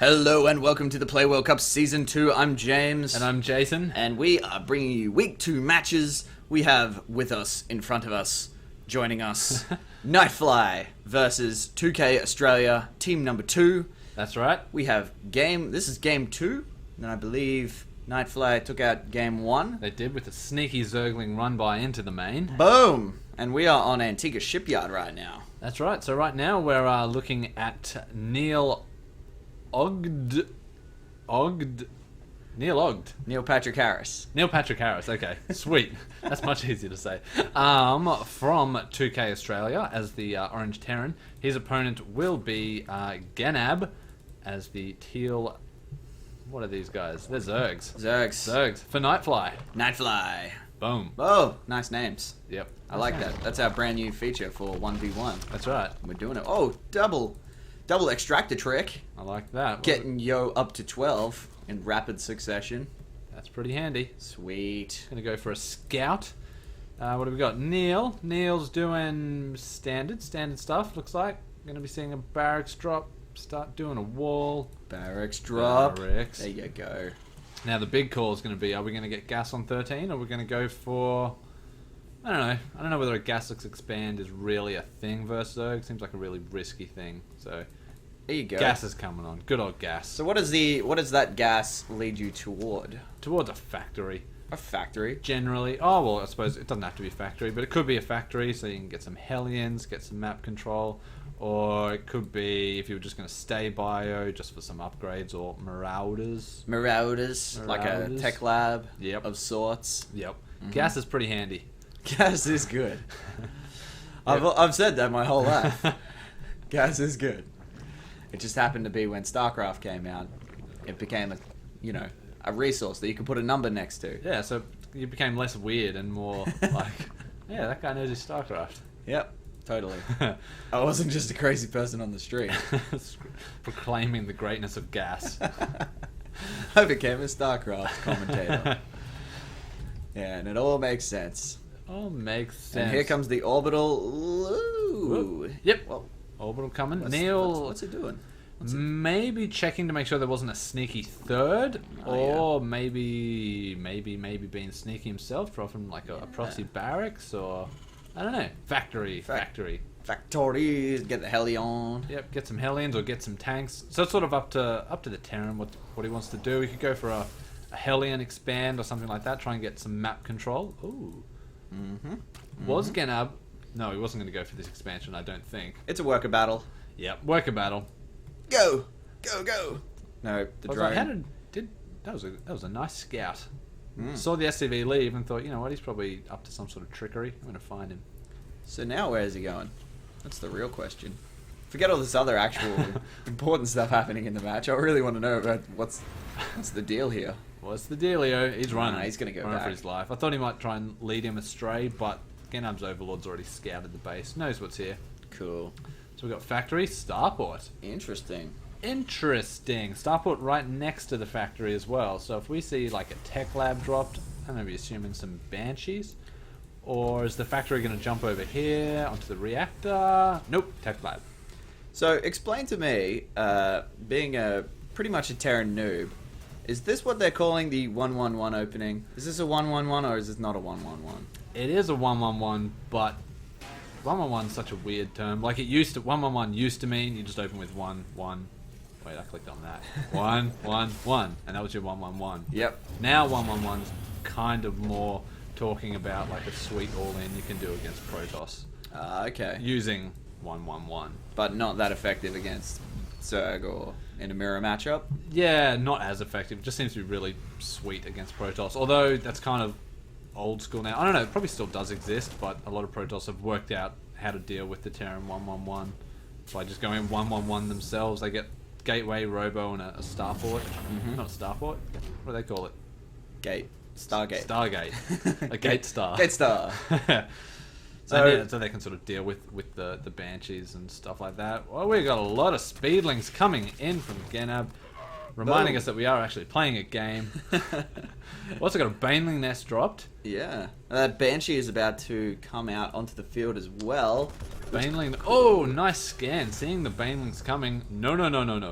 Hello and welcome to the Play World Cup Season 2. I'm James. And I'm Jason. And we are bringing you Week 2 matches. We have with us, in front of us, joining us, NightFly versus 2K Australia, team number 2. That's right. We have this is game 2, and I believe NightFly took out game 1. They did with a sneaky Zergling run by into the main. Boom! And we are on Antiga Shipyard right now. That's right. So right now we're looking at neilogd. Neil Patrick Harris. Neil Patrick Harris, okay. Sweet. That's much easier to say. From 2K Australia as the Orange Terran. His opponent will be GENAB as the teal... What are these guys? They're Zergs. Zergs. For NightFly. NightFly. Boom. Oh, nice names. Yep. I like that. That's our brand new feature for 1v1. That's right. We're doing it. Oh, double extractor trick. I like that. Getting Yo up to 12 in rapid succession. That's pretty handy. Sweet. Gonna go for a scout. What have we got? Neil. Neil's doing standard stuff, looks like. Gonna be seeing a barracks drop. Start doing a wall. Barracks drop. Barracks. There you go. Now the big call is going to be, are we going to get gas on 13 or are we going to go for... I don't know. I don't know whether a gasless expand is really a thing versus Zerg. Seems like a really risky thing. So there you go. Gas is coming on. Good old gas. So what does that gas lead you toward? Towards a factory. A factory? Generally. Oh, well, I suppose it doesn't have to be a factory, but it could be a factory so you can get some Hellions, get some map control. Or it could be, if you were just going to stay bio, just for some upgrades, or Marauders. Like a tech lab of sorts. Yep. Mm-hmm. Gas is pretty handy. Gas is good. I've said that my whole life. Gas is good. It just happened to be when StarCraft came out, it became a resource that you could put a number next to. Yeah, so you became less weird and more like, yeah, that guy knows his StarCraft. Yep. Totally. I wasn't just a crazy person on the street. Proclaiming the greatness of gas. I became a StarCraft commentator. Yeah, and it all makes sense. All makes sense. And here comes the orbital. Ooh. Yep. Well, orbital coming. Neil. What's it doing? Maybe checking to make sure there wasn't a sneaky third, or maybe being sneaky himself, dropping like a proxy barracks, or I don't know. Factories. Get the Hellion. Yep. Get some Hellions or get some tanks. So it's sort of up to the Terran what he wants to do. He could go for a Hellion expand or something like that. Try and get some map control. Ooh. Was GENAB? No, he wasn't going to go for this expansion. I don't think. It's a worker battle. Yep. Worker battle. Go. No, the drone. That was a nice scout. Saw the SCV leave and thought, you know what, he's probably up to some sort of trickery. I'm going to find him. So now where is he going? That's the real question. Forget all this other actual important stuff happening in the match. I really want to know about what's the deal here. What's the dealio? He's running. He's going to go back. For his life. I thought he might try and lead him astray, but GENAB's Overlord's already scouted the base. Knows what's here. Cool. So we've got factory, starport. Interesting. Starport right next to the factory as well. So if we see like a tech lab dropped, I'm going to be assuming some Banshees. Or is the factory going to jump over here onto the reactor? Nope, tech lab. So explain to me, being pretty much a Terran noob, is this what they're calling the 1-1-1 opening? Is this a 1-1-1 or is this not a 1-1-1? It is a 1-1-1, but 1-1-1 is such a weird term. Like 1-1-1 used to mean you just open with 1-1. Wait, I clicked on that. 1-1-1, and that was your 1-1-1. Yep. Now 1-1-1's kind of more talking about like a sweet all-in you can do against Protoss. Okay. Using 1-1-1. But not that effective against Zerg or in a mirror matchup? Yeah, not as effective. It just seems to be really sweet against Protoss. Although that's kind of old school now. I don't know, it probably still does exist, but a lot of Protoss have worked out how to deal with the Terran 1-1-1 by just going 1-1-1 themselves. They get Gateway, Robo, and a Starport. Not a Starport. What do they call it? Stargate. A Gate Star. Gate Star. So they can sort of deal with the Banshees and stuff like that. Well, we've got a lot of Speedlings coming in from GENAB, reminding us that we are actually playing a game. Also got a Baneling Nest dropped. Yeah. That Banshee is about to come out onto the field as well. Baneling. Oh, nice scan. Seeing the Banelings coming. No.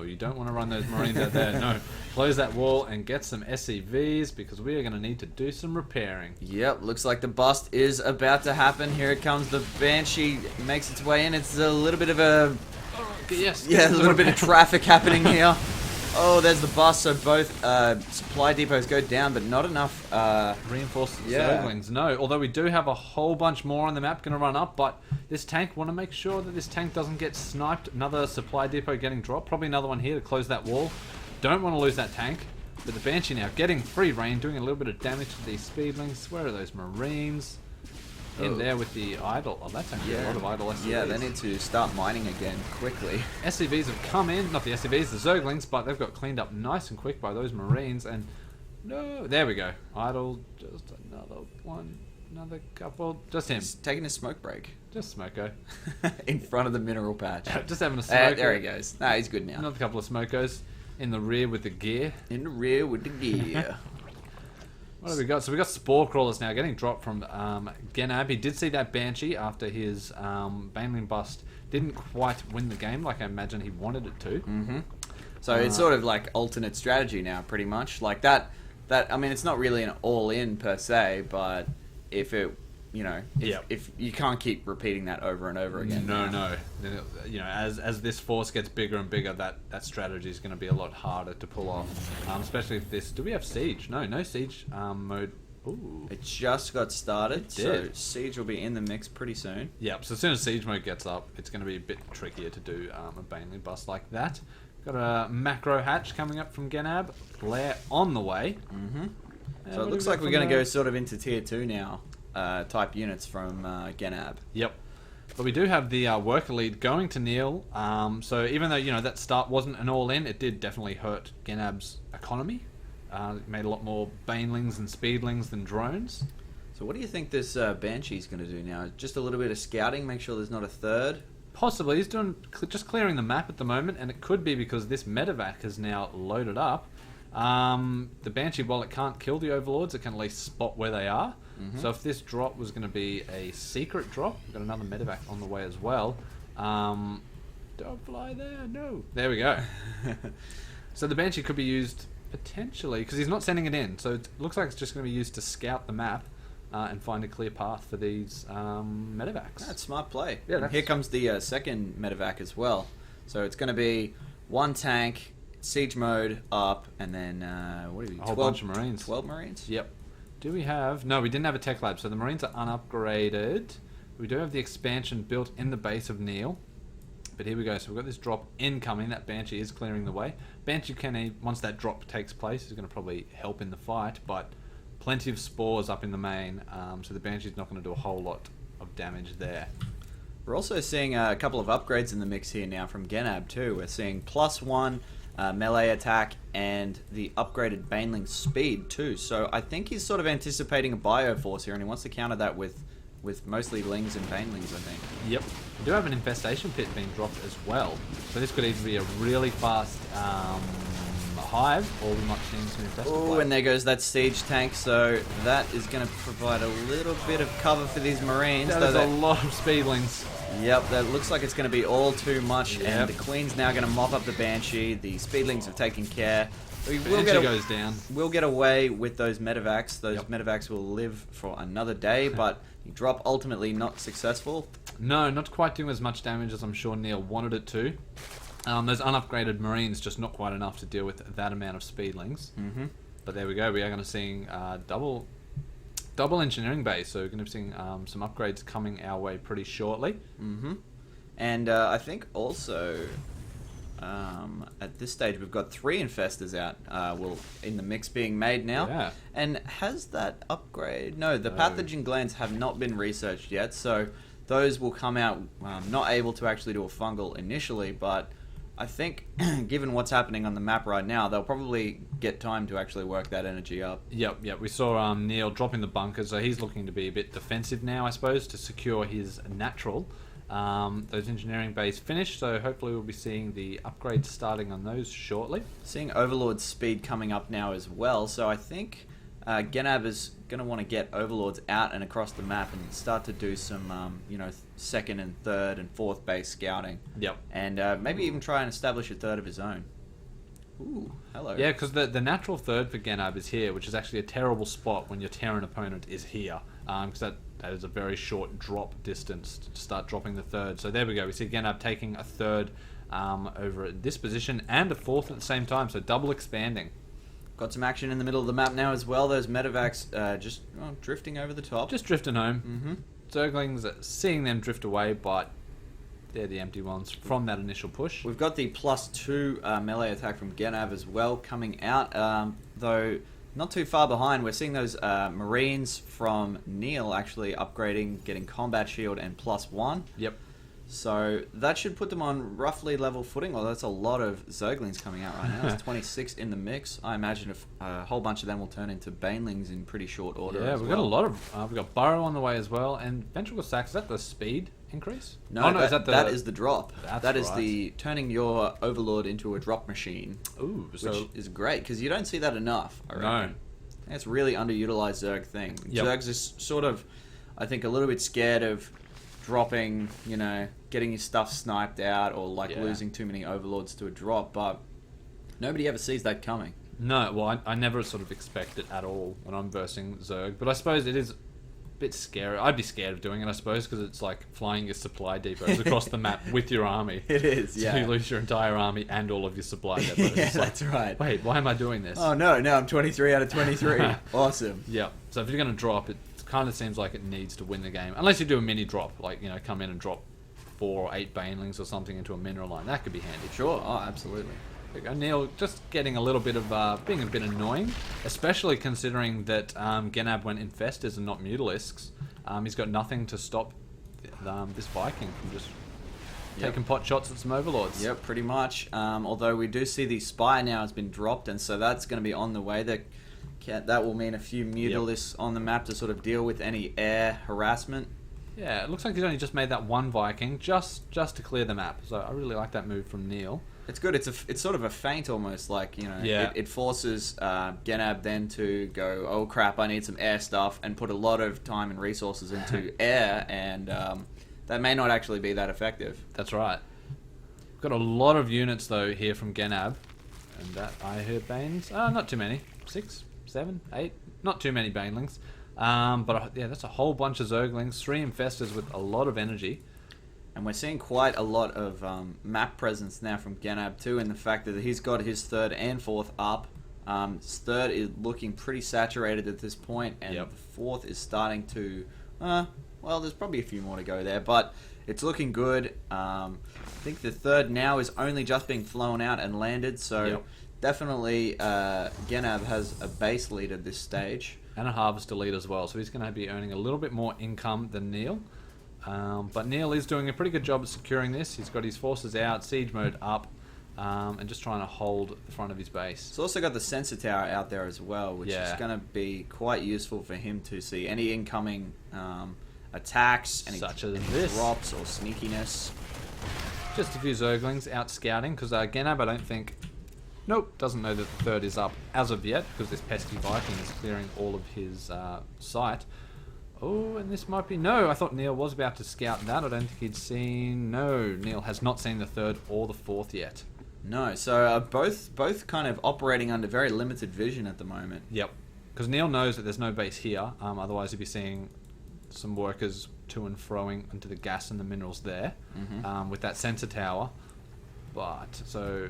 You don't want to run those Marines out there. No. Close that wall and get some SCVs because we are going to need to do some repairing. Yep, looks like the bust is about to happen. Here it comes. The Banshee makes its way in. It's a little bit of a... Yes. Yeah, a little bit of traffic happening here. Oh, there's the bus. So both supply depots go down, but not enough reinforced Zerglings. No, although we do have a whole bunch more on the map going to run up, but this tank, want to make sure that this tank doesn't get sniped. Another supply depot getting dropped. Probably another one here to close that wall. Don't want to lose that tank. But the Banshee now getting free reign, doing a little bit of damage to these speedlings. Where are those Marines? In there with the idle. Oh, that's actually a lot of idle SCVs. Yeah, they need to start mining again quickly. SCVs have come in, not the SCVs, the Zerglings, but they've got cleaned up nice and quick by those Marines. And no, there we go. Idle, just another one, another couple. Just him. He's taking a smoke break. Just Smoko. In front of the mineral patch. Just having a smoke. There he goes. Nah, he's good now. Another couple of Smokos in the rear with the gear. In the rear with the gear. What have we got? So we got Spore Crawlers now getting dropped from GENAB. He did see that Banshee after his Baneling bust didn't quite win the game like I imagine he wanted it to. Mm-hmm. So it's sort of like alternate strategy now, pretty much. Like that. I mean, it's not really an all-in per se, but if it, if you can't keep repeating that over and over again. No. As this force gets bigger and bigger, that strategy is going to be a lot harder to pull off. Especially if this. Do we have siege? No siege mode. Ooh. It just got started, so siege will be in the mix pretty soon. Yep. So as soon as siege mode gets up, it's going to be a bit trickier to do a Baneling bust like that. Got a macro hatch coming up from GENAB. Glare on the way. Mm-hmm. So it looks like we're going to go sort of into tier 2 now. Type units from GENAB. Yep. But we do have the worker lead going to Neil. So even though that start wasn't an all-in, it did definitely hurt GENAB's economy. It made a lot more Banelings and Speedlings than drones. So what do you think this Banshee's going to do now? Just a little bit of scouting, make sure there's not a third? Possibly. He's doing just clearing the map at the moment, and it could be because this medevac is now loaded up. The Banshee, while it can't kill the Overlords, it can at least spot where they are. Mm-hmm. So if this drop was going to be a secret drop, we've got another medevac on the way as well. Don't fly there, no. There we go. So the Banshee could be used potentially, because he's not sending it in, so it looks like it's just going to be used to scout the map and find a clear path for these medevacs. That's smart play. Yeah, here comes the second medevac as well. So it's going to be one tank, siege mode up, and then what do we? A whole bunch of Marines. 12 Marines. Yep. Do we have? No, we didn't have a tech lab, so the Marines are unupgraded. We do have the expansion built in the base of Neil. But here we go. So we've got this drop incoming. That Banshee is clearing the way. Banshee can, once that drop takes place, is going to probably help in the fight. But plenty of spores up in the main, so the Banshee's not going to do a whole lot of damage there. We're also seeing a couple of upgrades in the mix here now from GENAB too. We're seeing +1 melee attack and the upgraded Baneling speed too. So I think he's sort of anticipating a bioforce here, and he wants to counter that with mostly lings and banelings, I think. Yep. We do have an infestation pit being dropped as well. So this could either be a really fast hive, or we might see some infested. Oh, and there goes that siege tank. So that is going to provide a little bit of cover for these Marines. There's a lot of speedlings. Yep, that looks like it's going to be all too much. Yep. And the Queen's now going to mop up the Banshee. The speedlings have taken care. Goes down. We'll get away with those medevacs. Those medevacs will live for another day, but the drop ultimately not successful. No, not quite doing as much damage as I'm sure Neil wanted it to. Those unupgraded Marines just not quite enough to deal with that amount of speedlings. Mm-hmm. But there we go. We are going to see double engineering base, so we're going to be seeing some upgrades coming our way pretty shortly. Mm-hmm. And I think also at this stage we've got 3 infestors out in the mix being made now. Yeah. And has that upgrade? No, the pathogen glands have not been researched yet, so those will come out not able to actually do a fungal initially, but I think given what's happening on the map right now, they'll probably get time to actually work that energy up. Yep. We saw Neil dropping the bunkers, so he's looking to be a bit defensive now, I suppose, to secure his natural. Those engineering bays finished, so hopefully we'll be seeing the upgrades starting on those shortly. Seeing Overlord's speed coming up now as well, so I think GENAB is going to want to get Overlords out and across the map and start to do some, second and third and fourth base scouting. Yep. And maybe even try and establish a third of his own. Ooh, hello. Yeah, because the natural third for GENAB is here, which is actually a terrible spot when your Terran opponent is here. Because that is a very short drop distance to start dropping the third. So there we go. We see GENAB taking a third over at this position and a fourth at the same time. So double expanding. Got some action in the middle of the map now as well. Those medevacs just drifting over the top. Just drifting home. Zerglings, seeing them drift away, but they're the empty ones from that initial push. We've got the +2 melee attack from GENAB as well coming out, though not too far behind. We're seeing those Marines from Neil actually upgrading, getting combat shield and +1. Yep. So that should put them on roughly level footing. Well, that's a lot of Zerglings coming out right now. There's 26 in the mix. I imagine a whole bunch of them will turn into Banelings in pretty short order. Yeah, we've got a lot of... we've got Burrow on the way as well. And Ventricle Sack, is that the speed increase? No, that is the drop. That is right. the turning your Overlord into a drop machine. Ooh, which is great, because you don't see that enough, I reckon. No. It's a really underutilized Zerg thing. Yep. Zergs is sort of, I think, a little bit scared of dropping, getting your stuff sniped out or losing too many Overlords to a drop, but nobody ever sees that coming. No, well, I never sort of expect it at all when I'm versing Zerg, but I suppose it is a bit scary. I'd be scared of doing it, I suppose, because it's like flying your supply depots across the map with your army. It is, yeah. So you lose your entire army and all of your supply depots. Yeah, that's right. Wait, why am I doing this? Oh no, now I'm 23 out of 23. Awesome. Yeah, so if you're going to drop, it kind of seems like it needs to win the game. Unless you do a mini drop, like, come in and drop 4 or 8 Banelings or something into a mineral line. That could be handy. Sure, oh, absolutely. Neil just getting a little bit of being a bit annoying, especially considering that GENAB went Infestors and not Mutalisks. He's got nothing to stop this Viking from just taking pot shots at some Overlords. Yep, pretty much. Although we do see the Spire now has been dropped, and so that's going to be on the way. That will mean a few Mutalisks on the map to sort of deal with any air harassment. Yeah, it looks like he's only just made that one Viking just to clear the map. So I really like that move from Neil. It's good. It's sort of a feint almost, like, it forces GENAB then to go, oh crap, I need some air stuff, and put a lot of time and resources into air, and that may not actually be that effective. That's right. We've got a lot of units though here from GENAB, and that I heard Banes. Not too many. 6, 7, 8. Not too many Banelings. But yeah, that's a whole bunch of Zerglings, 3 Infestors with a lot of energy. And we're seeing quite a lot of map presence now from GENAB too, in the fact that he's got his 3rd and 4th up. His 3rd is looking pretty saturated at this point, and the 4th is starting to... well, there's probably a few more to go there, but it's looking good. I think the 3rd now is only just being flown out and landed, so definitely GENAB has a base lead at this stage. And a Harvester lead as well, so he's going to be earning a little bit more income than Neil. But Neil is doing a pretty good job of securing this. He's got his forces out, siege mode up, and just trying to hold the front of his base. He's also got the sensor tower out there as well, which is going to be quite useful for him to see any incoming attacks, any such as this drops or sneakiness. Just a few Zerglings out scouting, because GENAB, I don't think... Nope, doesn't know that the 3rd is up as of yet, because this pesky Viking is clearing all of his sight. Oh, and this might be... No, I thought Neil was about to scout that. I don't think he'd seen... No, Neil has not seen the 3rd or the 4th yet. No, so both kind of operating under very limited vision at the moment. Yep, because Neil knows that there's no base here. Otherwise, he'd be seeing some workers to and froing into the gas and the minerals there with that sensor tower. But, so...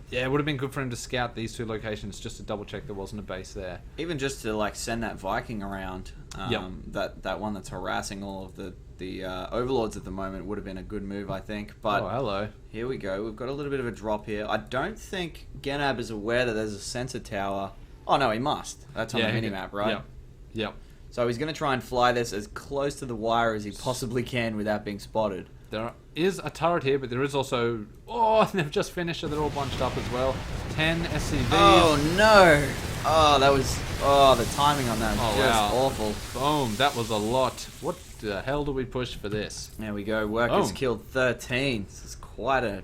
Yeah, it would have been good for him to scout these 2 locations just to double check there wasn't a base there. Even just to send that Viking around, that one that's harassing all of the Overlords at the moment would have been a good move, I think. But hello. Here we go. We've got a little bit of a drop here. I don't think GENAB is aware that there's a sensor tower. Oh no, he must. That's on the minimap, right? Yep. So he's going to try and fly this as close to the wire as he possibly can without being spotted. There is a turret here, but there is also... Oh, they've just finished it. They're all bunched up as well. 10 SCVs. Oh, no. Oh, that was... Oh, the timing on that was just awful. Boom. That was a lot. What the hell do we push for this? There we go. Workers killed 13. This is quite a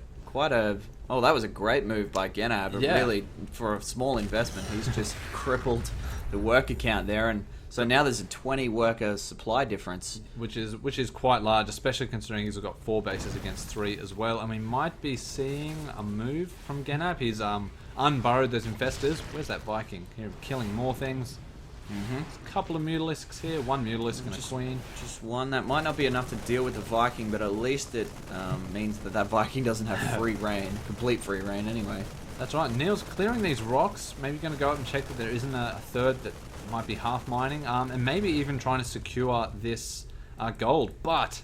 Oh, that was a great move by GENAB. Yeah. Really, for a small investment, he's just crippled the worker count there, and so now there's a 20 worker supply difference, which is quite large, especially considering he's got 4 bases against 3 as well. And we might be seeing a move from GENAB. He's unburrowed those infestors. Where's that Viking? Here, killing more things. A couple of mutalisks here. 1 mutalisk and a queen. Just one. That might not be enough to deal with the Viking, but at least it means that Viking doesn't have free reign, complete free reign anyway. That's right. Neil's clearing these rocks. Maybe going to go up and check that there isn't a third that might be half mining, and maybe even trying to secure this gold. But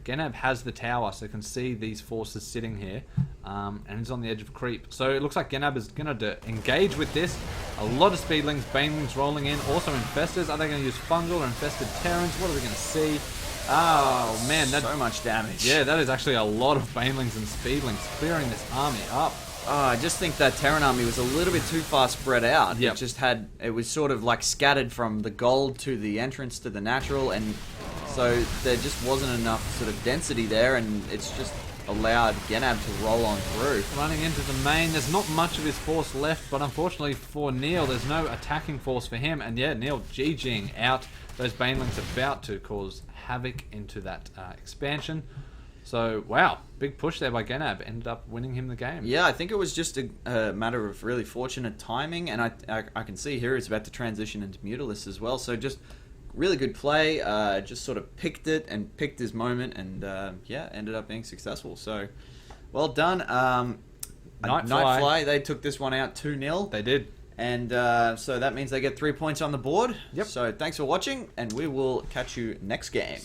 GENAB has the tower, so you can see these forces sitting here, and it's on the edge of creep. So it looks like GENAB is going to engage with this. A lot of speedlings, banelings rolling in, also infestors. Are they going to use fungal or infested Terrans? What are we going to see? Oh man, that's so much damage. Yeah, that is actually a lot of banelings and speedlings clearing this army up. Oh, I just think that Terran army was a little bit too far spread out. Yep. It was sort of like scattered from the gold to the entrance to the natural, and so there just wasn't enough sort of density there, and it's just allowed GENAB to roll on through. Running into the main, there's not much of his force left, but unfortunately for Neil, there's no attacking force for him, and yeah, Neil GGing out. Those banelings about to cause havoc into that expansion. So, wow, big push there by GENAB. Ended up winning him the game. Yeah, I think it was just a matter of really fortunate timing, and I can see here he's about to transition into Mutalisk as well. So just really good play. Just sort of picked his moment, and yeah, ended up being successful. So, well done. NightFly, they took this one out 2-0. They did. And so that means they get 3 points on the board. Yep. So thanks for watching, and we will catch you next game.